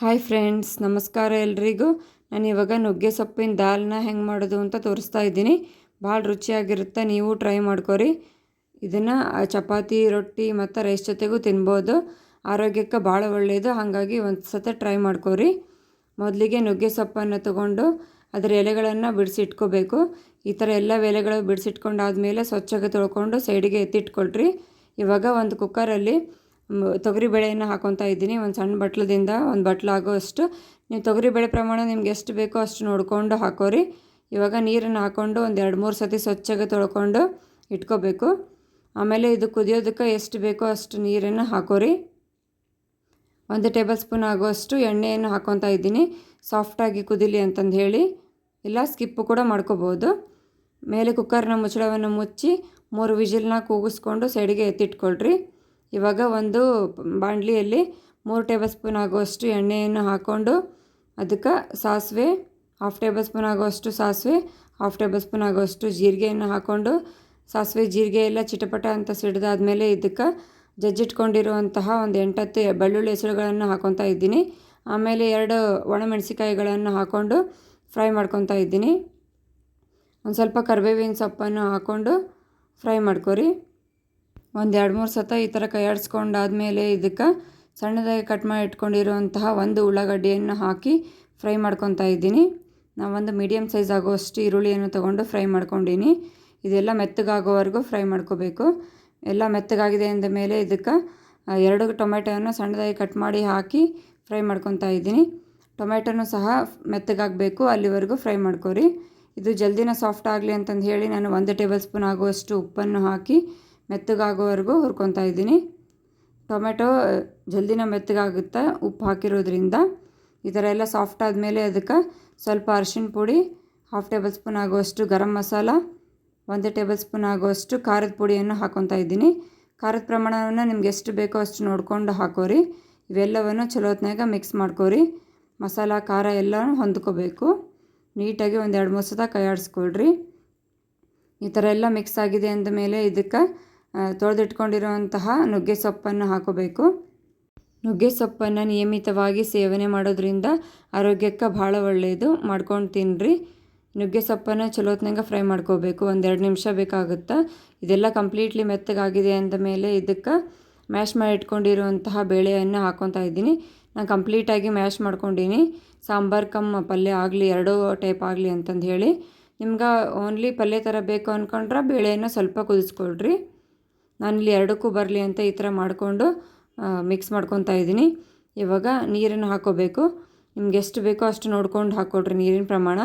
Hi friends, ನಮಸ್ಕಾರ ಎಲ್ರಿಗೂ. ನಾನು ಇವಾಗ ನುಗ್ಗೆ ಸೊಪ್ಪಿನ ದಾಲ್ನ ಹೆಂಗೆ ಮಾಡೋದು ಅಂತ ತೋರಿಸ್ತಾ ಇದ್ದೀನಿ. ಭಾಳ ರುಚಿಯಾಗಿರುತ್ತೆ, ನೀವು ಟ್ರೈ ಮಾಡ್ಕೊರಿ. ಇದನ್ನು ಚಪಾತಿ, ರೊಟ್ಟಿ ಮತ್ತು ರೈಸ್ ಜೊತೆಗೂ ತಿನ್ಬೋದು. ಆರೋಗ್ಯಕ್ಕೆ ಭಾಳ ಒಳ್ಳೆಯದು, ಹಾಗಾಗಿ ಒಂದು ಸತ ಟ್ರೈ ಮಾಡ್ಕೊರಿ. ಮೊದಲಿಗೆ ನುಗ್ಗೆ ಸೊಪ್ಪನ್ನು ತೊಗೊಂಡು ಅದರ ಎಲೆಗಳನ್ನು ಬಿಡಿಸಿಟ್ಕೋಬೇಕು. ಈ ಥರ ಎಲ್ಲ ಎಲೆಗಳು ಬಿಡಿಸಿಟ್ಕೊಂಡಾದ್ಮೇಲೆ ಸ್ವಚ್ಛಗೆ ತೊಳ್ಕೊಂಡು ಸೈಡಿಗೆ ಎತ್ತಿಟ್ಕೊಳ್ರಿ. ಇವಾಗ ಒಂದು ಕುಕ್ಕರಲ್ಲಿ ತೊಗರಿಬೇಳೆಯನ್ನು ಹಾಕೊತಾ ಇದ್ದೀನಿ. ಒಂದು ಸಣ್ಣ ಬಟ್ಲದಿಂದ ಒಂದು ಬಟ್ಲಾಗೋಷ್ಟು. ನೀವು ತೊಗರಿಬೇಳೆ ಪ್ರಮಾಣ ನಿಮ್ಗೆ ಎಷ್ಟು ಬೇಕೋ ಅಷ್ಟು ನೋಡಿಕೊಂಡು ಹಾಕೋರಿ. ಇವಾಗ ನೀರನ್ನು ಹಾಕ್ಕೊಂಡು ಒಂದು 2-3 ಸತಿ ಸ್ವಚ್ಛಗೆ ತೊಳ್ಕೊಂಡು ಇಟ್ಕೋಬೇಕು. ಆಮೇಲೆ ಇದು ಕುದಿಯೋದಕ್ಕೆ ಎಷ್ಟು ಬೇಕೋ ಅಷ್ಟು ನೀರನ್ನು ಹಾಕೋರಿ. 1 ಟೇಬಲ್ ಸ್ಪೂನ್ ಆಗೋಷ್ಟು ಎಣ್ಣೆಯನ್ನು ಹಾಕೊತಾ ಇದ್ದೀನಿ, ಸಾಫ್ಟಾಗಿ ಕುದಿಲಿ ಅಂತಂದು ಹೇಳಿ. ಇಲ್ಲ ಸ್ಕಿಪ್ಪು ಕೂಡ ಮಾಡ್ಕೋಬೋದು. ಮೇಲೆ ಕುಕ್ಕರ್ನ ಮುಚ್ಚಳವನ್ನು ಮುಚ್ಚಿ 3 ವಿಜಿಲ್ನ ಕೂಗಿಸ್ಕೊಂಡು ಸೈಡಿಗೆ ಎತ್ತಿಟ್ಕೊಳ್ರಿ. ಇವಾಗ ಒಂದು ಬಾಣಲಿಯಲ್ಲಿ 3 ಟೇಬಲ್ ಸ್ಪೂನ್ ಆಗುವಷ್ಟು ಎಣ್ಣೆಯನ್ನು ಹಾಕ್ಕೊಂಡು ಅದಕ್ಕೆ ಸಾಸಿವೆ, 1/2 ಟೇಬಲ್ ಸ್ಪೂನ್ ಆಗುವಷ್ಟು ಸಾಸಿವೆ, 1/2 ಟೇಬಲ್ ಸ್ಪೂನ್ ಆಗುವಷ್ಟು ಜೀರಿಗೆಯನ್ನು ಹಾಕ್ಕೊಂಡು ಸಾಸಿವೆ ಜೀರಿಗೆ ಎಲ್ಲ ಚಿಟಪಟ ಅಂತ ಸಿಡಿದಾದ್ಮೇಲೆ ಇದಕ್ಕೆ ಜಜ್ಜಿಟ್ಕೊಂಡಿರುವಂತಹ ಒಂದು 8-10 ಬೆಳ್ಳುಳ್ಳಿ ಹೆಸರುಗಳನ್ನು ಹಾಕ್ಕೊತಾ ಇದ್ದೀನಿ. ಆಮೇಲೆ 2 ಒಣಮೆಣಸಿಕಾಯಿಗಳನ್ನು ಹಾಕ್ಕೊಂಡು ಫ್ರೈ ಮಾಡ್ಕೊತಾ ಇದ್ದೀನಿ. ಒಂದು ಸ್ವಲ್ಪ ಕರಿಬೇವಿನ ಸೊಪ್ಪನ್ನು ಹಾಕ್ಕೊಂಡು ಫ್ರೈ ಮಾಡ್ಕೊರಿ. ಒಂದು 2-3 ಸತ ಈ ಥರ ಕೈಯಾಡಿಸ್ಕೊಂಡಾದ್ಮೇಲೆ ಇದಕ್ಕೆ ಸಣ್ಣದಾಗಿ ಕಟ್ ಮಾಡಿ ಇಟ್ಕೊಂಡಿರುವಂತಹ 1 ಉಳ್ಳಾಗಡ್ಡಿಯನ್ನು ಹಾಕಿ ಫ್ರೈ ಮಾಡ್ಕೊತಾ ಇದ್ದೀನಿ. ನಾವೊಂದು ಮೀಡಿಯಮ್ ಸೈಜ್ ಆಗೋಷ್ಟು ಈರುಳ್ಳಿಯನ್ನು ತೊಗೊಂಡು ಫ್ರೈ ಮಾಡ್ಕೊಂಡಿನಿ. ಇದೆಲ್ಲ ಮೆತ್ತಗಾಗೋವರೆಗೂ ಫ್ರೈ ಮಾಡ್ಕೋಬೇಕು. ಎಲ್ಲ ಮೆತ್ತಗಾಗಿದೆ ಅಂದ ಮೇಲೆ ಇದಕ್ಕೆ 2 ಟೊಮೆಟೊವನ್ನು ಸಣ್ಣದಾಗಿ ಕಟ್ ಮಾಡಿ ಹಾಕಿ ಫ್ರೈ ಮಾಡ್ಕೊತಾ ಇದ್ದೀನಿ. ಟೊಮೆಟೊನೂ ಸಹ ಮೆತ್ತಗಾಗಬೇಕು, ಅಲ್ಲಿವರೆಗೂ ಫ್ರೈ ಮಾಡ್ಕೊರಿ. ಇದು ಜಲ್ದಿನ ಸಾಫ್ಟ್ ಆಗಲಿ ಅಂತಂದು ಹೇಳಿ ನಾನು 1 ಟೇಬಲ್ ಸ್ಪೂನ್ ಆಗುವಷ್ಟು ಉಪ್ಪನ್ನು ಹಾಕಿ ಮೆತ್ತಗಾಗೋವರೆಗೂ ಹುರ್ಕೊತಾ ಇದ್ದೀನಿ. ಟೊಮೆಟೊ ಜಲ್ದಿನ ಮೆತ್ತಗಾಗುತ್ತೆ ಉಪ್ಪು ಹಾಕಿರೋದ್ರಿಂದ. ಈ ಥರ ಎಲ್ಲ ಸಾಫ್ಟ್ ಆದಮೇಲೆ ಅದಕ್ಕೆ ಸ್ವಲ್ಪ ಅರಿಶಿಣ ಪುಡಿ, 1/2 ಟೇಬಲ್ ಸ್ಪೂನ್ ಆಗುವಷ್ಟು ಗರಂ ಮಸಾಲ, 1 ಟೇಬಲ್ ಸ್ಪೂನ್ ಆಗುವಷ್ಟು ಖಾರದ ಪುಡಿಯನ್ನು ಹಾಕ್ಕೊತಾ ಇದ್ದೀನಿ. ಖಾರದ ಪ್ರಮಾಣವನ್ನು ನಿಮ್ಗೆ ಎಷ್ಟು ಬೇಕೋ ಅಷ್ಟು ನೋಡಿಕೊಂಡು ಹಾಕೋರಿ. ಇವೆಲ್ಲವನ್ನು ಚಲೋ ಹೊತ್ನಾಗ ಮಿಕ್ಸ್ ಮಾಡ್ಕೊರಿ. ಮಸಾಲ ಖಾರ ಎಲ್ಲ ಹೊಂದ್ಕೋಬೇಕು. ನೀಟಾಗಿ ಒಂದು 2-3 ಸತ ಕೈಯಾಡಿಸ್ಕೊಳ್ರಿ. ಈ ಥರ ಎಲ್ಲ ಮಿಕ್ಸ್ ಆಗಿದೆ ಅಂದಮೇಲೆ ಇದಕ್ಕೆ ತೊಳೆದಿಟ್ಕೊಂಡಿರುವಂತಹ ನುಗ್ಗೆ ಸೊಪ್ಪನ್ನು ಹಾಕೋಬೇಕು. ನುಗ್ಗೆ ಸೊಪ್ಪನ್ನು ನಿಯಮಿತವಾಗಿ ಸೇವನೆ ಮಾಡೋದ್ರಿಂದ ಆರೋಗ್ಯಕ್ಕೆ ಭಾಳ ಒಳ್ಳೆಯದು. ಮಾಡ್ಕೊಂಡು ತಿನ್ನಿರಿ. ನುಗ್ಗೆ ಸೊಪ್ಪನ್ನು ಚಲೋ ಹೊತ್ನಾಗ ಫ್ರೈ ಮಾಡ್ಕೋಬೇಕು. 1-2 ನಿಮಿಷ ಬೇಕಾಗುತ್ತೆ. ಇದೆಲ್ಲ ಕಂಪ್ಲೀಟ್ಲಿ ಮೆತ್ತಗಾಗಿದೆ ಅಂದಮೇಲೆ ಇದಕ್ಕೆ ಮ್ಯಾಶ್ ಮಾಡಿ ಇಟ್ಕೊಂಡಿರುವಂತಹ ಬೇಳೆಯನ್ನು ಹಾಕ್ಕೊತಾ ಇದ್ದೀನಿ. ನಾನು ಕಂಪ್ಲೀಟಾಗಿ ಮ್ಯಾಶ್ ಮಾಡ್ಕೊಂಡೀನಿ. ಸಾಂಬಾರು ಕಮ್ಮ ಪಲ್ಯ ಆಗಲಿ, 2 ಟೈಪ್ ಆಗಲಿ ಅಂತಂದು ಹೇಳಿ. ನಿಮ್ಗೆ ಓನ್ಲಿ ಪಲ್ಯ ಥರ ಬೇಕು ಅಂದ್ಕೊಂಡ್ರೆ ಬೇಳೆಯನ್ನು ಸ್ವಲ್ಪ ಕುದಿಸ್ಕೊಳ್ರಿ. ನಾನಿಲ್ಲಿ 2ಕ್ಕೂ ಬರಲಿ ಅಂತ ಈ ಥರ ಮಾಡಿಕೊಂಡು ಮಿಕ್ಸ್ ಮಾಡ್ಕೊತಾ ಇದ್ದೀನಿ. ಇವಾಗ ನೀರನ್ನು ಹಾಕ್ಕೋಬೇಕು. ನಿಮ್ಗೆ ಎಷ್ಟು ಬೇಕೋ ಅಷ್ಟು ನೋಡ್ಕೊಂಡು ಹಾಕ್ಕೊಳ್ರಿ ನೀರಿನ ಪ್ರಮಾಣ.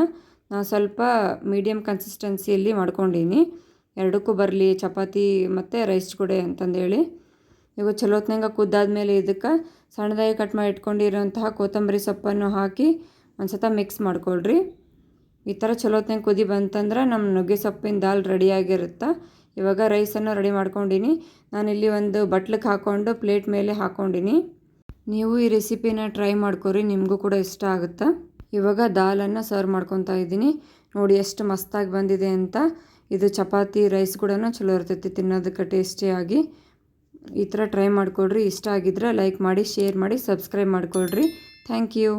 ನಾನು ಸ್ವಲ್ಪ ಮೀಡಿಯಮ್ ಕನ್ಸಿಸ್ಟೆನ್ಸಿಯಲ್ಲಿ ಮಾಡ್ಕೊಂಡೀನಿ, 2ಕ್ಕೂ ಬರಲಿ ಚಪಾತಿ ಮತ್ತು ರೈಸ್ ಕೂಡ ಅಂತಂದೇಳಿ. ಇವಾಗ ಚಲೋ ಹೊತ್ನಾಗ ಕುದ್ದಾದ್ಮೇಲೆ ಇದಕ್ಕೆ ಸಣ್ಣದಾಗಿ ಕಟ್ ಮಾಡಿ ಇಟ್ಕೊಂಡಿರೋಂತಹ ಕೊತ್ತಂಬರಿ ಸೊಪ್ಪನ್ನು ಹಾಕಿ ಒಂದು ಸತ ಮಿಕ್ಸ್ ಮಾಡ್ಕೊಳ್ರಿ. ಈ ಥರ ಚಲೋ ಹೊತ್ನಾಗ ಕುದಿ ಬಂತಂದ್ರೆ ನಮ್ಮ ನುಗ್ಗೆ ಸೊಪ್ಪಿನ ದಾಲ್ ರೆಡಿಯಾಗಿರುತ್ತೆ. ಇವಾಗ ರೈಸನ್ನು ರೆಡಿ ಮಾಡ್ಕೊಂಡೀನಿ. ನಾನಿಲ್ಲಿ ಒಂದು ಬಟ್ಲಿಗೆ ಹಾಕ್ಕೊಂಡು ಪ್ಲೇಟ್ ಮೇಲೆ ಹಾಕ್ಕೊಂಡಿನಿ. ನೀವು ಈ ರೆಸಿಪಿನ ಟ್ರೈ ಮಾಡ್ಕೊರಿ, ನಿಮಗೂ ಕೂಡ ಇಷ್ಟ ಆಗುತ್ತೆ. ಇವಾಗ ದಾಲನ್ನು ಸರ್ವ್ ಮಾಡ್ಕೊತಾ ಇದ್ದೀನಿ. ನೋಡಿ ಎಷ್ಟು ಮಸ್ತಾಗಿ ಬಂದಿದೆ ಅಂತ. ಇದು ಚಪಾತಿ ರೈಸ್ ಕೂಡ ಚಲೋ ಇರ್ತೈತಿ ತಿನ್ನೋದಕ್ಕೆ ಟೇಸ್ಟಿಯಾಗಿ. ಈ ಥರ ಟ್ರೈ ಮಾಡ್ಕೊಳ್ರಿ. ಇಷ್ಟ ಆಗಿದ್ರೆ ಲೈಕ್ ಮಾಡಿ, ಶೇರ್ ಮಾಡಿ, ಸಬ್ಸ್ಕ್ರೈಬ್ ಮಾಡ್ಕೊಳ್ರಿ. Thank you.